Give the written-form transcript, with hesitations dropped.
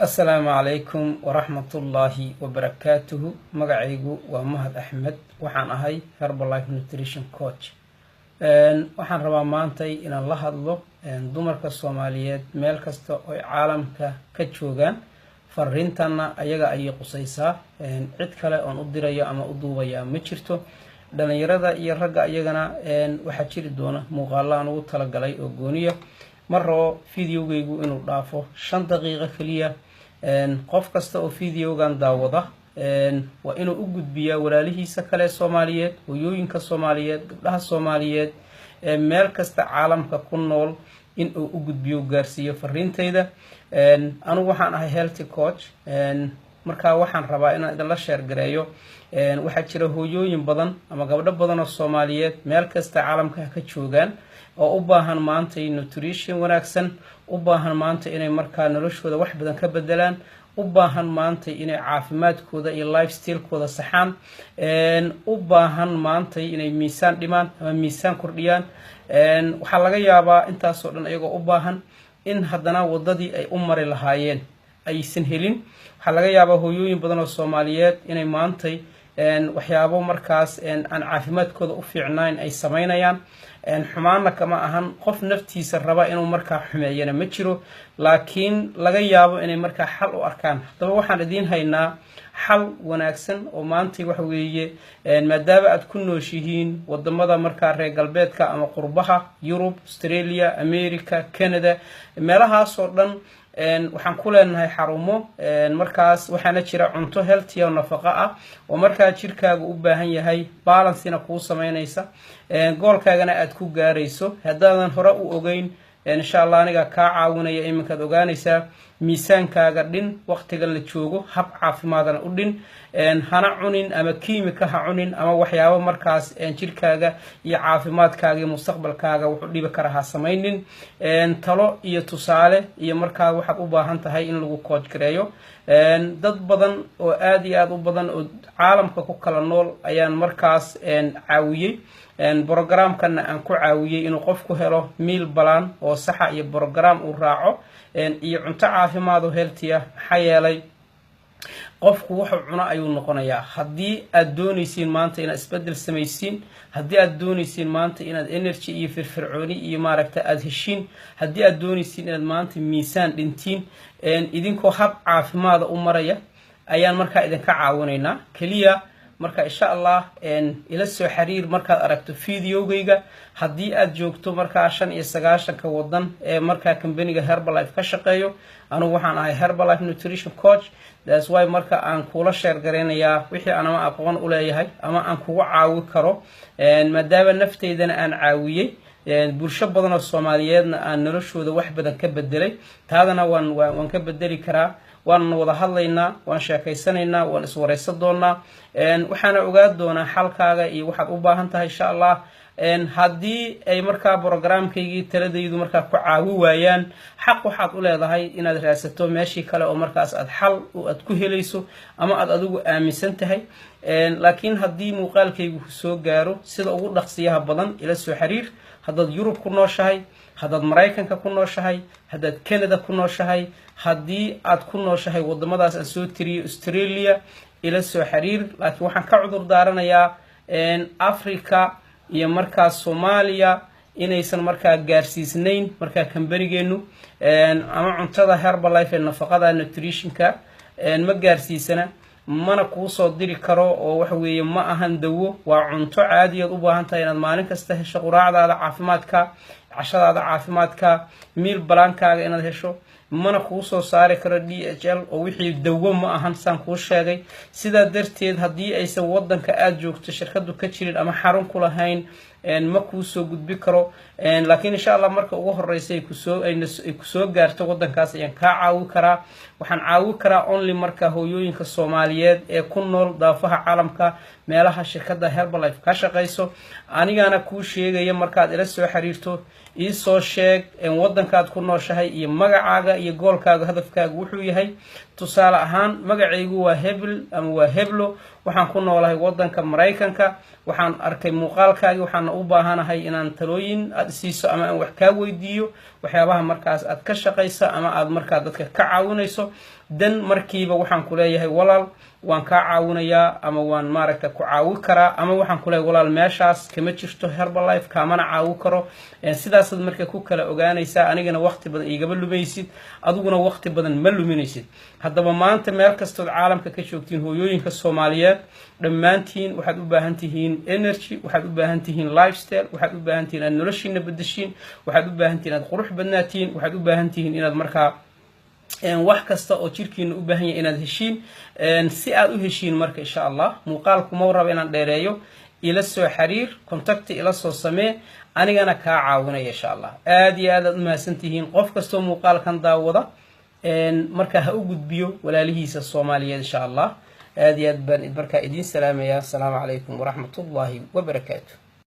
السلام عليكم ورحمة الله وبركاته. مقعيقو ومهد أحمد وحان أهي Herbalife Nutrition Coach. waxaan rabaa maantay inaan la hadlo dumarka Soomaaliyeed meel kasta oo caalamka ka joogaan fariintana ayaga ay qusaysaa cid kale oo u dirayo ama u duubaya ma jirto dhalinyarada iyo ragga ayagana waxa jiri doona muuqaalaan ugu tala galay oo gooniyo marro fiidiyowgaygu inuu dhaafo 5 daqiiqo kaliya qof kasta oo fiidiyowgan daawada waa inuu u gudbiyaa walaalihiisa kale Soomaaliyeed hooyooyinka Soomaaliyeed gabdhaha Soomaaliyeed meel kasta caalamka ku nool in uu u gudbiyo gaarsiyo fariintayda anu waxaan ahay health coach marka waxaan rabaa inaan idin la share gareeyo waxa jira hooyooyin badan ama gabdho badan oo Soomaaliyeed meel kasta caalamka ka joogaan oo u baahan maanta nutrition wanaagsan u baahan maanta inay markaa noloshooda wax badan ka bedelaan u baahan maanta inay caafimaadkooda iyo lifestyle-kooda saxaan u baahan maanta inay miisaan dhimaan ama miisaan kordhiyaan waxa laga yaabaa intaas oo dhan ayagoo u baahan in haddana wadadii ay u mari lahaayeen aysan helin waxa laga yaabaa hooyooyin badan oo Soomaaliyeed inay maanta waxyaabo markaas aan caafimaadkooda u fiicnaan ay sameynayaan xumaana kama ahan qof naftiisa raba inuu markaa xumeeyana ma jiro laakiin laga yaabo inay markaa xal u arkaan hadaba waxaan idin haynaa xal wanaagsan oo maanta wax weeye maadaama aad ku nooshihiin wadamada markaa reer galbeedka ama qurbaha Europe Australia America Canada meelahaas oo dhan waxaan ku leenahay xarumo markaas waxaana jira cunto healthy oo nafaqo ah oo markaa jirkaaga u baahan yahay balance-ina ku sameynaysa goolkaagana aad ku gaarayso hadaadan hore u ogeyn insha Allah aniga ka caawinaya iminka ogaanaysa miisaankaaga dhin waqtiga la joogo hab caafimaadana u dhin hana cunin ama kiimika ha cunin ama waxyaabo markaas jirkaaga iyo caafimaadkaaga iyo mustaqbalkaaga wuxuu dhibi kara ha sameeynin talo iyo tusaale iyo markaa waxaad u baahan tahay in lagu coach gareeyo dad badan oo aad iyo aad u badan oo caalamka ku kala nool ayaan markaas caawiyay programkan aan ku caawiyay inuu qofku helo meal plan oo sax iyo program uu raaco iyo cunto caafimaad oo healthy ah xayeelay qofku wuxuu cuna ayuu noqonayaa hadii aad doonaysiin maanta inaad isbedel sameeysiin hadii aad doonaysiin maanta inaad energy iyo firfircooni iyo maaragta aad heshiin hadii aad doonaysiin inaad maanta miisaan dhintiin idinkoo hab caafimaad u maraya ayaan markaa idinka caawinaynaa kaliya marka insha Allah ila soo xiriir markaad aragto fiidiyowgayga hadii aad joogto marka 95 wadan ee marka company-ga Herbalife ka shaqeeyo anu waxaan ahay Herbalife Nutrition Coach that's why marka aan kula share gareenaya wixii aan aqoon u leeyahay ama aan kugu caawi karo maadaama nafteydana aan caawiyay bulsho badan oo Soomaaliyeedna aan noloshooda wax badan ka bedelay taadana waan ka bedeli karaa waan wada hadlaynaa waan sheekaysanaynaa waan iswareysan doonaa waxaana ogaad doonaa xalkaaga iyo waxaad u baahan tahay insha Allah hadii ay markaa programkaygii taladaydu markaa ku caawi waayaan xaq waxaad u leedahay inaad raadsato meeshii kale oo markaas aad xal aad ku helayso ama aad adigu aaminsan tahay laakiin hadii muuqaalkaygu soo gaaro sida ugu dhaqsiyaha badan ila soo xiriir haddaad Europe ku nooshahay haddaad Mareykanka ku nooshahay haddaad Canada ku nooshahay hadii aad ku nooshahay wadamadaas aan soo tiriyay Australia ila soo xiriir laakiin waxaan ka cudur daaranayaa Africa iyo markaa Soomaaliya inaysan markaa gaarsiisnayn markaa company-geenu ama cuntada Herbalife ee nafaqada nutrition-ka ma gaarsiisana mana ku soo diri karo oo wax weeye ma ahan dawo waa cunto caadi ah u baahan tahay inaad maalin kasta hesho quraacdaada caafimaadka cashadaada caafimaadka meal plan-kaaga inaad hesho mana ku soo saari karo DHL oo wixii dawo ma ahan san ku sheegay sida darteed hadii aysan wadanka aad joogto shirkadu ka jirin ama xarun ku lahayn ma ku soo gudbi karo laakiin insha Allah marka ugu horeysay ku soo gaarto wadankaas ayaan ka caawi karaa waxaan caawi karaa only marka hooyooyinka Soomaaliyeed ee ku nool daafaha caalamka meelaha shirkadda Herbalife ka shaqeyso anigana ku sheegaya markaad ila soo xiriirto ii soo sheeg wadankaad ku nooshahay iyo magacaaga iyo goolkaaga hadafkaaga wuxuu yahay tusaale ahaan magacaygu waa Hebel ama waa Heblo waxaan ku noolahay wadanka Mareykanka waxaan arkay muuqaalkaaga waxaan u baahanahay inaan talooyin aad siiso ama aan wax ka weydiiyo waxyaabaha markaas aad ka shaqaysa ama aad markaa dadka ka caawinayso dan markiiba waxaan ku leeyahay walaal waan kaa caawinayaa ama waan maaragta ku caawi karaa ama waxaan ku leeyahay walaal meeshaas kama jirto Herbalife kaamana caawi karo sidaasaad marka ku kala ogaanaysaa anigana waqti badan igaba lumaysid adiguna waqti badan ma luminaysid haddaba maanta meel kastood caalamka ka joogtiin hooyooyinka Soomaaliyeed dhammaantiin waxaad u baahan tihiin energy waxaad u baahan tihiin lifestyle waxaad u baahan tihiin inaad noloshiina bedeshiin waxaad u baahan tihiin inaad qurux badnaatiin waxaad u baahan tihiin inaad markaa wax kasta oo jirkiina u baahan yahay inaad heshiin si aad u heshiin marka insha Allah muuqaalku ma rabo inaan dheereeyo ila soo xiriir contact ila soo samee anigana ka caawinaya insha Allah aad iyo aad u mahadsantihiin qof kasto muuqaalkan daawada marka ha u gudbiyo walaalihiisa Soomaaliyeed insha Allah aad iyo aad baan marka idin salaamaya assalamu alaykum wa rahmatullahi wa barakatuh